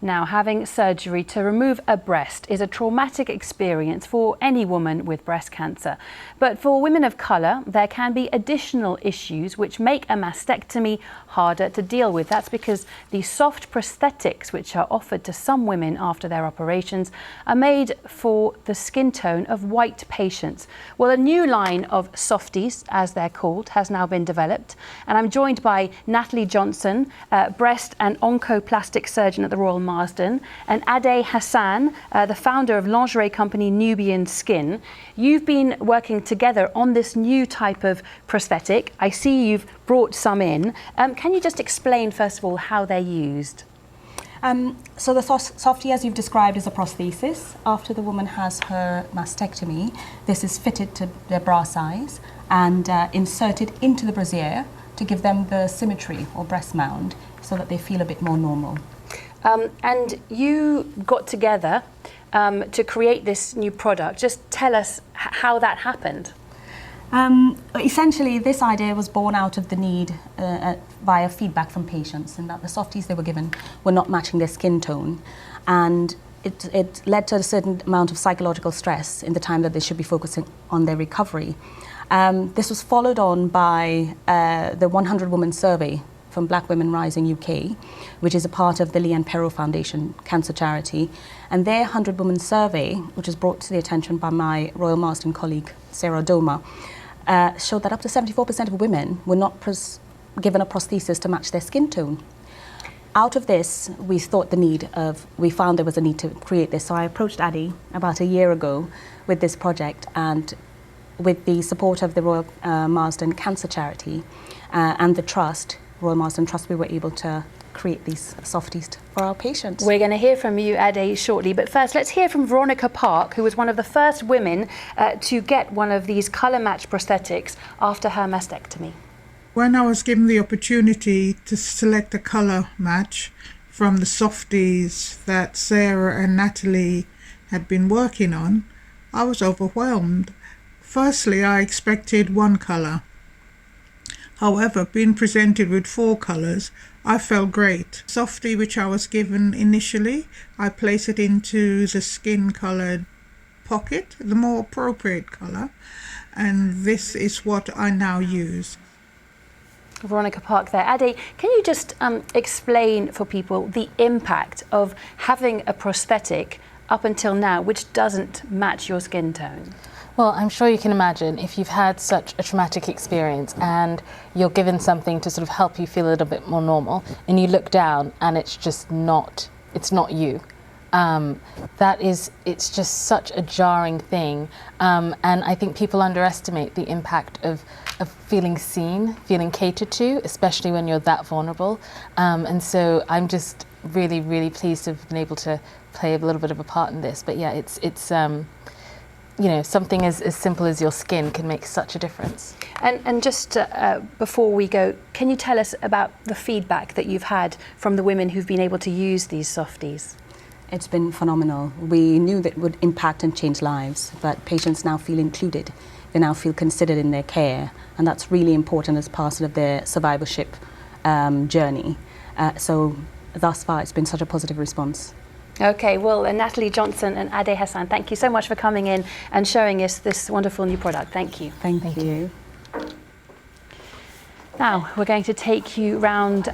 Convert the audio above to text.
Now, having surgery to remove a breast is a traumatic experience for any woman with breast cancer. But for women of colour, there can be additional issues which make a mastectomy harder to deal with. That's because the soft prosthetics which are offered to some women after their operations are made for the skin tone of white patients. Well, a new line of softies, as they're called, has now been developed. And I'm joined by Natalie Johnson, breast and oncoplastic surgeon at the Royal Marsden, and Ade Hassan, the founder of lingerie company Nubian Skin. You've been working together on this new type of prosthetic. I see you've brought some in. Can you just explain, first of all, how they're used? So the softie, as you've described, is a prosthesis. After the woman has her mastectomy, this is fitted to their bra size and inserted into the brassiere to give them the symmetry or breast mound so that they feel a bit more normal. And you got together to create this new product. Just tell us how that happened. Essentially, this idea was born out of the need via feedback from patients, and that the softies they were given were not matching their skin tone, and it led to a certain amount of psychological stress in the time that they should be focusing on their recovery. This was followed on by the 100-woman survey from Black Women Rising UK, which is a part of the Leanne Perot Foundation Cancer Charity. And their 100-woman survey, which was brought to the attention by my Royal Marsden colleague, Sarah Doma, showed that up to 74% of women were not given a prosthesis to match their skin tone. Out of this, we found there was a need to create this. So I approached Ade about a year ago with this project, and with the support of the Royal Marsden Cancer Charity and the Trust, Royal Marsden Trust, we were able to create these softies for our patients. We're going to hear from you, Ade, shortly, but first let's hear from Veronica Park, who was one of the first women to get one of these colour-matched prosthetics after her mastectomy. When I was given the opportunity to select a colour match from the softies that Sarah and Natalie had been working on, I was overwhelmed. Firstly, I expected one colour. However, being presented with 4 colours, I felt great. Softie, which I was given initially, I place it into the skin-coloured pocket, the more appropriate colour, and this is what I now use. Veronica Park there. Ade, can you just explain for people the impact of having a prosthetic up until now which doesn't match your skin tone? Well, I'm sure you can imagine if you've had such a traumatic experience and you're given something to sort of help you feel a little bit more normal, and you look down and it's just not, it's not you. It's just such a jarring thing. And I think people underestimate the impact of feeling seen, feeling catered to, especially when you're that vulnerable. And so I'm just really, really pleased to have been able to play a little bit of a part in this. But yeah, it's you know, something as simple as your skin can make such a difference. And just before we go, can you tell us about the feedback that you've had from the women who've been able to use these softies? It's been phenomenal. We knew that it would impact and change lives, but patients now feel included. They now feel considered in their care, and that's really important as part of their survivorship journey. So thus far, it's been such a positive response. Okay, well, Natalie Johnson and Ade Hassan, thank you so much for coming in and showing us this wonderful new product. Thank you. Thank you. Now, we're going to take you round